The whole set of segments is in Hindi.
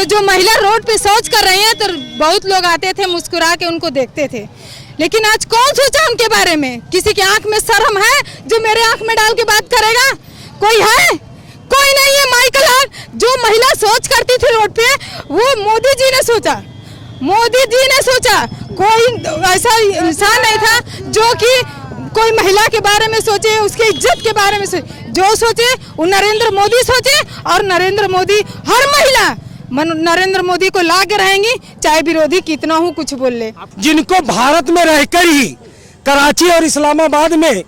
तो जो महिला रोड पे शौच कर रही हैं तो बहुत लोग आते थे, मुस्कुरा के उनको देखते थे। लेकिन आज कौन सोचा उनके बारे में? किसी की आंख में शर्म है जो मेरे आंख में डाल के बात करेगा? कोई है? कोई नहीं है। माइकल हार्ट जो महिला शौच करती थी रोड पे, वो मोदी जी ने सोचा, मोदी जी ने सोचा। कोई ऐसा इंसान नहीं था जो कि कोई महिला के बारे में सोचे, उसकी इज्जत के बारे में सोचे। जो सोचे वो नरेंद्र मोदी सोचे, और नरेंद्र मोदी हर महिला नरेंद्र मोदी को लाके रहेंगी, चाहे विरोधी कितना हो कुछ बोल ले। जिनको भारत में रहकर ही कराची और इस्लामाबाद में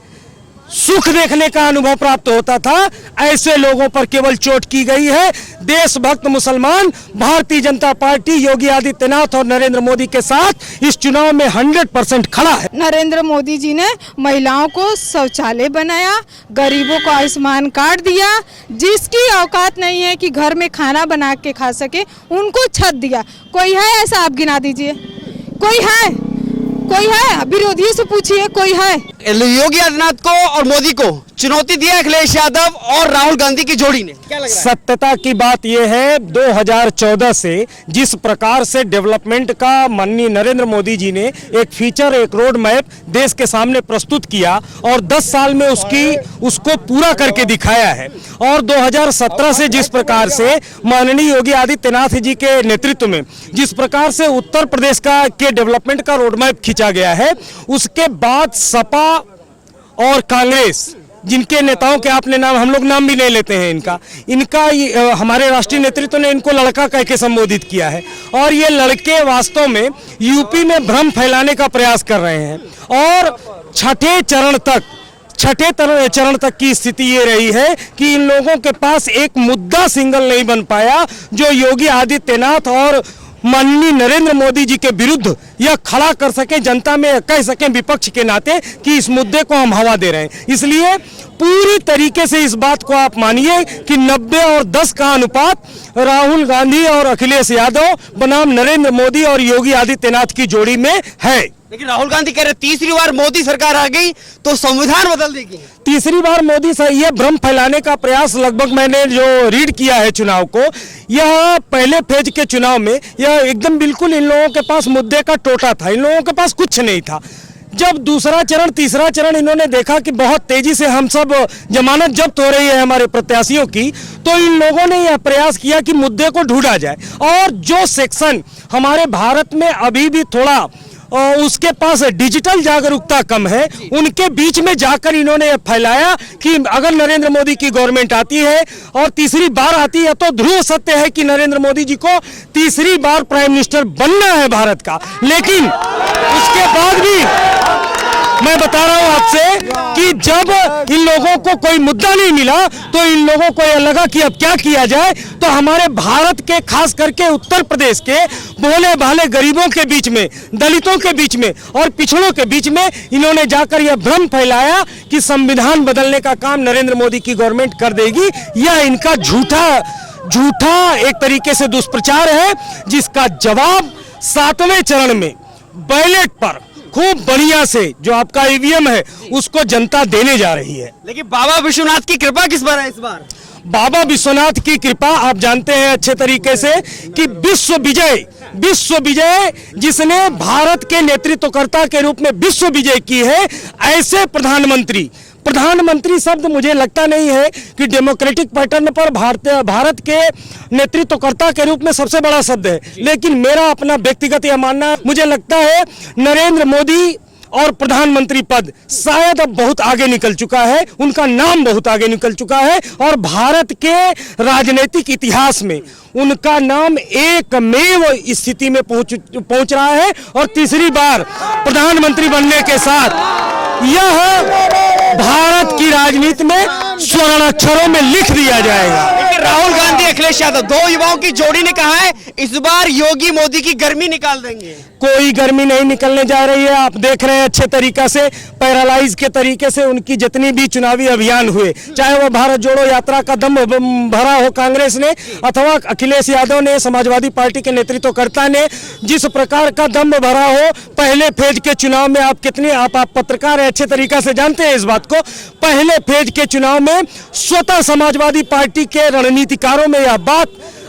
सुख देखने का अनुभव प्राप्त होता था, ऐसे लोगों पर केवल चोट की गई है। देशभक्त मुसलमान भारतीय जनता पार्टी योगी आदित्यनाथ और नरेंद्र मोदी के साथ इस चुनाव में 100% खड़ा है। नरेंद्र मोदी जी ने महिलाओं को शौचालय बनाया, गरीबों को आयुष्मान कार्ड दिया, जिसकी औकात नहीं है कि घर में खाना बना के खा सके उनको छत दिया। कोई है ऐसा? आप गिना दीजिए। कोई है? कोई है? विरोधी से पूछिए, कोई है? योगी आदित्यनाथ को और मोदी को चुनौती दिया अखिलेश यादव और राहुल गांधी की जोड़ी ने। क्या लग रहा है? सत्यता की बात यह है, 2014 से जिस प्रकार से डेवलपमेंट का माननीय नरेंद्र मोदी जी ने एक फीचर, एक रोड मैप देश के सामने प्रस्तुत किया और 10 साल में उसको पूरा करके दिखाया है। और 2017 से जिस प्रकार से माननीय योगी आदित्यनाथ जी के नेतृत्व में जिस प्रकार से उत्तर प्रदेश के डेवलपमेंट का रोड मैप खींचा गया है, उसके बाद सपा और कांग्रेस, जिनके नेताओं के आपने नाम, हम लोग नाम भी नहीं लेते हैं इनका हमारे राष्ट्रीय नेतृत्व ने इनको लड़का कह के संबोधित किया है। और ये लड़के वास्तव में यूपी में भ्रम फैलाने का प्रयास कर रहे हैं। और छठे चरण तक की स्थिति ये रही है कि इन लोगों के पास एक मुद्दा सिंगल नहीं बन पाया जो योगी आदित्यनाथ और माननीय नरेंद्र मोदी जी के विरुद्ध यह खड़ा कर सके, जनता में कह सकें विपक्ष के नाते कि इस मुद्दे को हम हवा दे रहे हैं। इसलिए पूरी तरीके से इस बात को आप मानिए कि 90 और 10 का अनुपात राहुल गांधी और अखिलेश यादव बनाम नरेंद्र मोदी और योगी आदित्यनाथ की जोड़ी में है। लेकिन राहुल गांधी कह रहे तीसरी बार मोदी सरकार आ गई तो संविधान बदल देगी। तीसरी बार मोदी ये भ्रम फैलाने का प्रयास, लगभग मैंने जो रीड किया है चुनाव को, यह पहले फेज के चुनाव में यह एकदम बिल्कुल इन लोगों के पास मुद्दे का टोटा था, इन लोगों के पास कुछ नहीं था। जब दूसरा चरण, तीसरा चरण इन्होंने देखा कि बहुत तेजी से हम सब जमानत जब्त हो रही है हमारे प्रत्याशियों की, तो इन लोगों ने यह प्रयास किया कि मुद्दे को ढूंढा जाए। और जो सेक्शन हमारे भारत में अभी भी थोड़ा उसके पास डिजिटल जागरूकता कम है, उनके बीच में जाकर इन्होंने यह फैलाया कि अगर नरेंद्र मोदी की गवर्नमेंट आती है और तीसरी बार आती है तो ध्रुव सत्य है कि नरेंद्र मोदी जी को तीसरी बार प्राइम मिनिस्टर बनना है भारत का। लेकिन उसके बाद भी मैं बता रहा हूं आपसे कि जब इन लोगों को कोई मुद्दा नहीं मिला तो इन लोगों को यह लगा कि अब क्या किया जाए, तो हमारे भारत के, खास करके उत्तर प्रदेश के भोले भाले गरीबों के बीच में, दलितों के बीच में और पिछड़ों के बीच में इन्होंने जाकर यह भ्रम फैलाया कि संविधान बदलने का काम नरेंद्र मोदी की गवर्नमेंट कर देगी। यह इनका झूठा एक तरीके से दुष्प्रचार है, जिसका जवाब 7वें चरण में बैलेट पर खूब बढ़िया से जो आपका ईवीएम है उसको जनता देने जा रही है। लेकिन बाबा विश्वनाथ की कृपा किस बार है इस बार? बाबा विश्वनाथ की कृपा आप जानते हैं अच्छे तरीके से कि विश्व विजय जिसने भारत के नेतृत्वकर्ता के रूप में विश्व विजय की है, ऐसे प्रधानमंत्री शब्द मुझे लगता नहीं है कि डेमोक्रेटिक पैटर्न पर भारत के नेतृत्वकर्ता के रूप में सबसे बड़ा शब्द है। लेकिन मेरा अपना व्यक्तिगत यह मानना है, मुझे लगता है नरेंद्र मोदी और प्रधानमंत्री पद शायद अब बहुत आगे निकल चुका है, उनका नाम बहुत आगे निकल चुका है और भारत के राजनीतिक इतिहास में उनका नाम एकमेव स्थिति में पहुंच रहा है। और तीसरी बार प्रधानमंत्री बनने के साथ यह भारत की राजनीति में स्वर्ण अक्षरों में लिख दिया जाएगा। राहुल गांधी, अखिलेश यादव, दो युवाओं की जोड़ी ने कहा है इस बार योगी मोदी की गर्मी निकाल देंगे। कोई गर्मी नहीं निकलने जा रही है। आप देख रहे हैं अच्छे तरीका से, पैरालाइज के तरीके से उनकी जितनी भी चुनावी अभियान हुए, चाहे वो भारत जोड़ो यात्रा का दम भरा हो कांग्रेस ने अथवा अखिलेश यादव ने, समाजवादी पार्टी के नेतृत्वकर्ता ने जिस प्रकार का दम भरा हो। पहले फेज के चुनाव में आप पत्रकार हैं, अच्छे तरीका से जानते हैं इस बात को। पहले फेज के चुनाव में स्वतः समाजवादी पार्टी के रणनीतिकारों में यह बात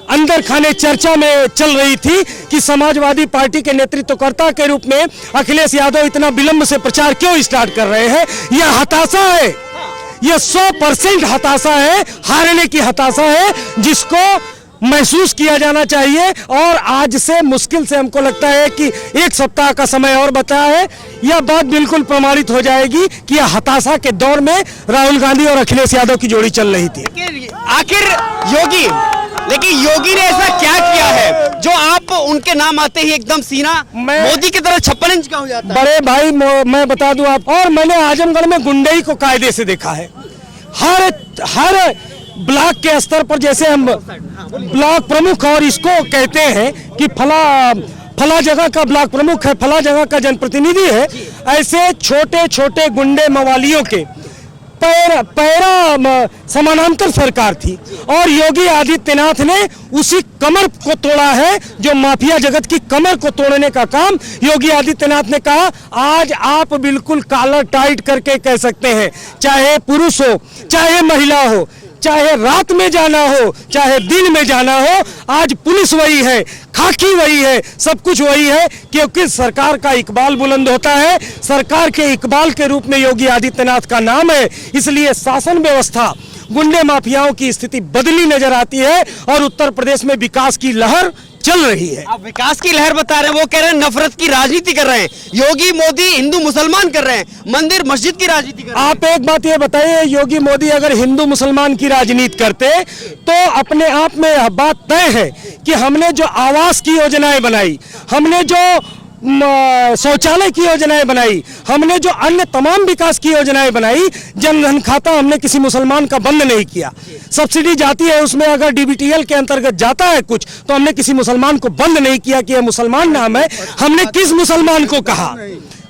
अंदर खाने चर्चा में चल रही थी कि समाजवादी पार्टी के नेतृत्वकर्ता के रूप में अखिलेश यादव इतना विलंब से प्रचार क्यों स्टार्ट कर रहे हैं। यह हताशा है, यह 100% हताशा है, हारने की हताशा है, जिसको महसूस किया जाना चाहिए। और आज से मुश्किल से हमको लगता है कि 1 सप्ताह का समय और बचा है, यह बात बिल्कुल प्रमाणित हो जाएगी कि यह हताशा के दौर में राहुल गांधी और अखिलेश यादव की जोड़ी चल रही थी। आखिर योगी, लेकिन योगी ने ऐसा क्या किया है जो आप उनके नाम आते ही एकदम सीना मोदी की तरह 56 इंच का हो जाता है? बड़े भाई मैं बता दूं आप, और मैंने आजमगढ़ में गुंडई को कायदे से देखा है। हर ब्लॉक के स्तर पर, जैसे हम ब्लॉक प्रमुख और इसको कहते हैं कि फला जगह का ब्लॉक प्रमुख है, फला जगह का जनप्रतिनिधि है, ऐसे छोटे छोटे गुंडे मवालियों के पैरा समानांतर सरकार थी और योगी आदित्यनाथ ने उसी कमर को तोड़ा है, जो माफिया जगत की कमर को तोड़ने का काम योगी आदित्यनाथ ने कहा। आज आप बिल्कुल कॉलर टाइट करके कह सकते हैं, चाहे पुरुष हो, चाहे महिला हो, चाहे रात में जाना हो, चाहे दिन में जाना हो, आज पुलिस वही है, खाकी वही है, सब कुछ वही है, क्योंकि सरकार का इकबाल बुलंद होता है। सरकार के इकबाल के रूप में योगी आदित्यनाथ का नाम है, इसलिए शासन व्यवस्था, गुंडे माफियाओं की स्थिति बदली नजर आती है और उत्तर प्रदेश में विकास की लहर चल रही है। आप विकास की लहर बता रहे हैं, वो कह रहे हैं नफरत की राजनीति कर रहे हैं। योगी मोदी हिंदू मुसलमान कर रहे हैं, मंदिर मस्जिद की राजनीति कर रहे हैं। आप एक बात ये बताइए, योगी मोदी अगर हिंदू मुसलमान की राजनीति करते तो अपने आप में यह बात तय है कि हमने जो आवास की योजनाएं बनाई, हमने जो शौचालय की योजनाएं बनाई, हमने जो अन्य तमाम विकास की योजनाएं बनाई, जन धन खाता हमने किसी मुसलमान का बंद नहीं किया। सब्सिडी जाती है, उसमें अगर डीबीटीएल के अंतर्गत जाता है कुछ, तो हमने किसी मुसलमान को बंद नहीं किया कि यह मुसलमान नाम है। हमने किस मुसलमान को कहा,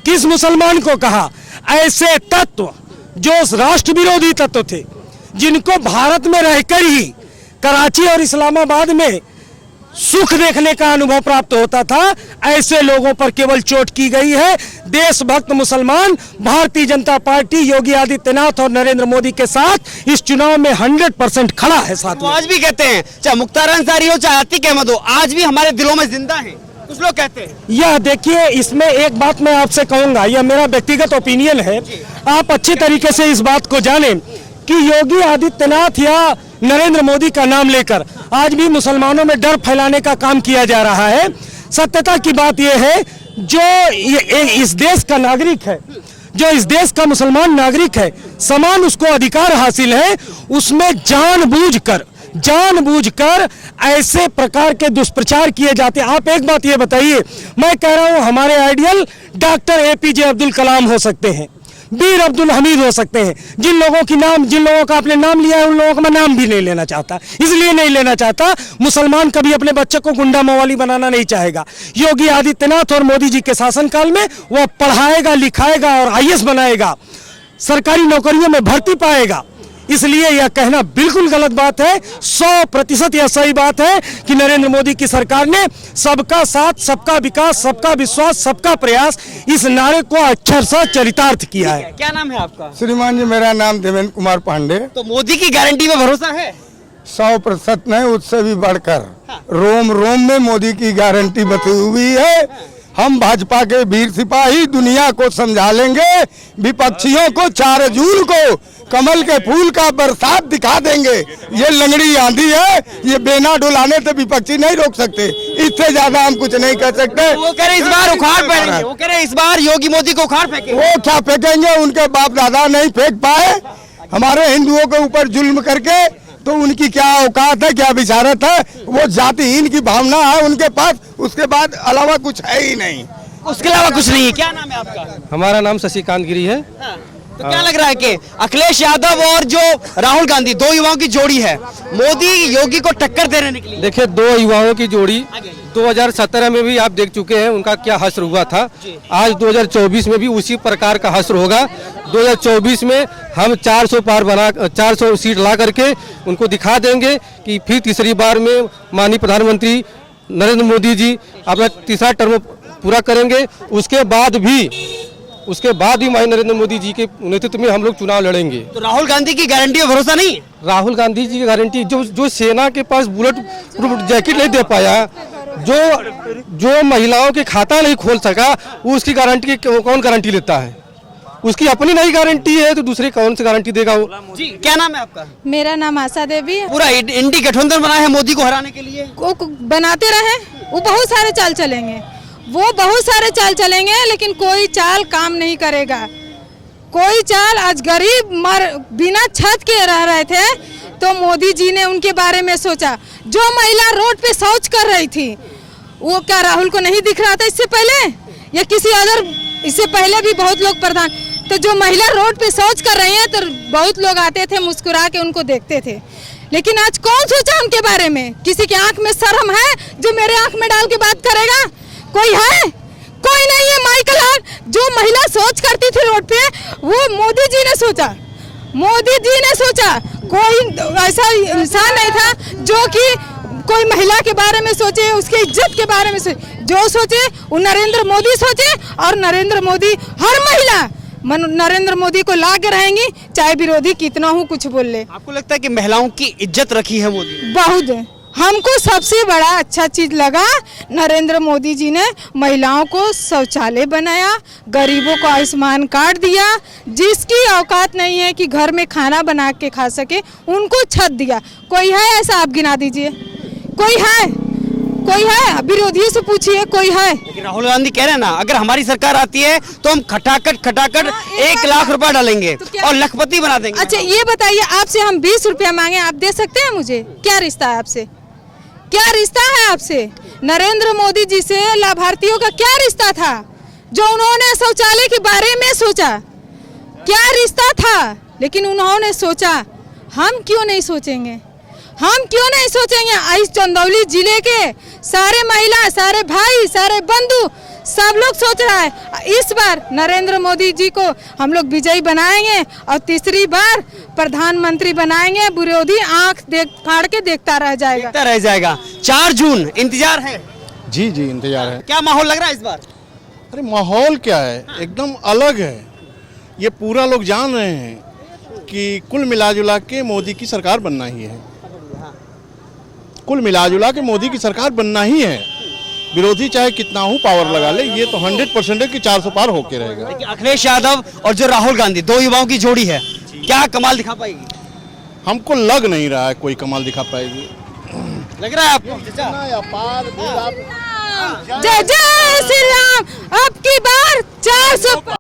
किस मुसलमान को कहा? ऐसे तत्व जो राष्ट्र विरोधी तत्व थे, जिनको भारत में रहकर ही कराची और इस्लामाबाद में सुख देखने का अनुभव प्राप्त होता था, ऐसे लोगों पर केवल चोट की गई है। देशभक्त मुसलमान भारतीय जनता पार्टी योगी आदित्यनाथ और नरेंद्र मोदी के साथ इस चुनाव में 100% खड़ा है। साथ में आज भी कहते हैं, चाहे मुख्तार अंसारी हो, चाहे आतिक अहमद हो, आज भी हमारे दिलों में जिंदा है, कुछ लोग कहते हैं। यह देखिए, इसमें एक बात मैं आपसे कहूंगा, यह मेरा व्यक्तिगत ओपिनियन है, आप अच्छे तरीके से इस बात को जानें कि योगी आदित्यनाथ या नरेंद्र मोदी का नाम लेकर आज भी मुसलमानों में डर फैलाने का काम किया जा रहा है। सत्यता की बात यह है, जो इस देश का नागरिक है, जो इस देश का मुसलमान नागरिक है, समान उसको अधिकार हासिल है, उसमें जानबूझकर ऐसे प्रकार के दुष्प्रचार किए जाते हैं। आप एक बात ये बताइए, मैं कह रहा हूं हमारे ideal doctor APJ Abdul Kalam हो सकते हैं, बीर अब्दुल हमीद हो सकते हैं, जिन लोगों का आपने नाम लिया है, उन लोगों का मैं नाम भी नहीं लेना चाहता। इसलिए नहीं लेना चाहता, मुसलमान कभी अपने बच्चे को गुंडा मवाली बनाना नहीं चाहेगा। योगी आदित्यनाथ और मोदी जी के शासनकाल में वह पढ़ाएगा, लिखाएगा और IAS बनाएगा, सरकारी नौकरियों में भर्ती पाएगा। इसलिए यह कहना बिल्कुल गलत बात है। 100% यह सही बात है कि नरेंद्र मोदी की सरकार ने सबका साथ, सबका विकास, सबका विश्वास, सबका प्रयास, इस नारे को अक्षरशः चरितार्थ किया है। क्या नाम है आपका? श्रीमान जी, मेरा नाम देवेंद्र कुमार पांडे। तो मोदी की गारंटी में भरोसा है? 100% नहीं, उससे भी बढ़कर रोम रोम में मोदी की गारंटी बती हुई है। हम भाजपा के वीर सिपाही दुनिया को समझा लेंगे, विपक्षियों को 4 जून को कमल के फूल का बरसात दिखा देंगे। ये लंगड़ी आंधी है, ये बेना डुलाने से विपक्षी नहीं रोक सकते, इससे ज्यादा हम कुछ नहीं कर सकते। वो कह रहे इस बार उखाड़ फेंकेंगे, वो कह रहे इस बार योगी मोदी को उखाड़ फेंकेंगे। वो क्या फेंकेंगे, उनके बाप दादा नहीं फेंक पाए। हमारे हिंदुओं के ऊपर जुल्म करके, तो उनकी क्या औकात है, क्या बिचारत है, वो जातिहीन की भावना है उनके पास, उसके बाद अलावा कुछ है ही नहीं, उसके अलावा कुछ नहीं है। क्या नाम है आपका? हमारा नाम शशिकांत गिरी है। तो क्या लग रहा है कि अखिलेश यादव और जो राहुल गांधी, 2 युवाओं की जोड़ी है, मोदी योगी को टक्कर देने निकली? देखिए, 2 युवाओं की जोड़ी 2017 में भी आप देख चुके हैं उनका क्या हश्र हुआ था। आज 2024 में भी उसी प्रकार का हश्र होगा। 2024 में हम 400 सीट ला करके उनको दिखा देंगे कि फिर तीसरी बार में माननीय प्रधानमंत्री नरेंद्र मोदी जी अपना तीसरा टर्म पूरा करेंगे। उसके बाद भी माननीय नरेंद्र मोदी जी के नेतृत्व में हम लोग चुनाव लड़ेंगे। तो राहुल गांधी की गारंटी में भरोसा नहीं? राहुल गांधी जी की गारंटी जो सेना के पास बुलेट प्रूफ जैकेट नहीं दे पाया, जो महिलाओं के खाता नहीं खोल सका, उसकी गारंटी कौन गारंटी लेता है? उसकी अपनी नहीं गारंटी है तो दूसरी कौन सी गारंटी देगा वो? जी क्या नाम है आपका? मेरा नाम आशा देवी है। पूरा इंडी गठबंधन बना है मोदी को हराने के लिए। वो बनाते रहे, वो बहुत सारे चाल चलेंगे, लेकिन कोई चाल काम नहीं करेगा। कोई चाल, आज गरीब बिना छत के रह रहे थे तो मोदी जी ने उनके बारे में सोचा। जो महिला रोड पे शौच कर रही थी, वो क्या राहुल को नहीं दिख रहा था इससे पहले, या किसी अदर? इससे पहले भी बहुत लोग प्रधान, तो जो महिला रोड पे शौच कर रही हैं तो बहुत लोग आते थे, मुस्कुरा के उनको देखते थे। लेकिन आज कौन सोचा उनके बारे में? किसी की आंख में शर्म है जो मेरे आंख में डाल के बात करेगा? कोई है? कोई नहीं है। माइकल हार्ट, जो महिला शौच करती थी रोड पे, वो मोदी जी ने सोचा। कोई ऐसा इंसान नहीं था जो कि कोई महिला के बारे में सोचे, उसकी इज्जत के बारे में सोचे। जो सोचे वो नरेंद्र मोदी सोचे, और नरेंद्र मोदी, हर महिला नरेंद्र मोदी को लाके रहेंगी, चाहे विरोधी कितना हो कुछ बोल ले। आपको लगता है कि महिलाओं की इज्जत रखी है मोदी ने? बहुत। हमको सबसे बड़ा अच्छा चीज लगा, नरेंद्र मोदी जी ने महिलाओं को शौचालय बनाया, गरीबों को आयुष्मान कार्ड दिया, जिसकी औकात नहीं है कि घर में खाना बना के खा सके, उनको छत दिया। कोई है ऐसा? आप गिना दीजिए। कोई है? विरोधियों से पूछिए, कोई है? लेकिन राहुल गांधी कह रहे हैं ना, अगर हमारी सरकार आती है तो हम खटाखट 1 लाख रुपया डालेंगे और लखपति बना देंगे। अच्छा ये बताइए, आपसे हम 20 रुपया मांगे, आप दे सकते हैं मुझे? क्या रिश्ता है आपसे? क्या रिश्ता है आपसे? नरेंद्र मोदी जी से लाभार्थियों का क्या रिश्ता था जो उन्होंने शौचालय के बारे में सोचा? क्या रिश्ता था? लेकिन उन्होंने सोचा, हम क्यों नहीं सोचेंगे? इस चंदौली जिले के सारे महिला, सारे भाई, सारे बंधु, सब लोग सोच रहा है इस बार नरेंद्र मोदी जी को हम लोग विजयी बनाएंगे और तीसरी बार प्रधानमंत्री बनाएंगे। विरोधी आंख फाड़ के देखता रह जाएगा। 4 जून इंतजार है? जी इंतजार है। क्या माहौल लग रहा है इस बार? अरे माहौल क्या है, एकदम अलग है। ये पूरा लोग जान रहे हैं कि कुल मिलाजुला के मोदी की सरकार बनना ही है। कुल मिलाजुला के मोदी की सरकार बनना ही है। विरोधी चाहे कितना हो पावर लगा ले, ये तो 100% है कि 400 पार होके रहेगा। अखिलेश यादव और जो राहुल गांधी, 2 युवाओं की जोड़ी है, क्या कमाल दिखा पाएगी? हमको लग नहीं रहा है कोई कमाल दिखा पाएगी। लग रहा है आपको? जय जय श्री राम। अब की बार 400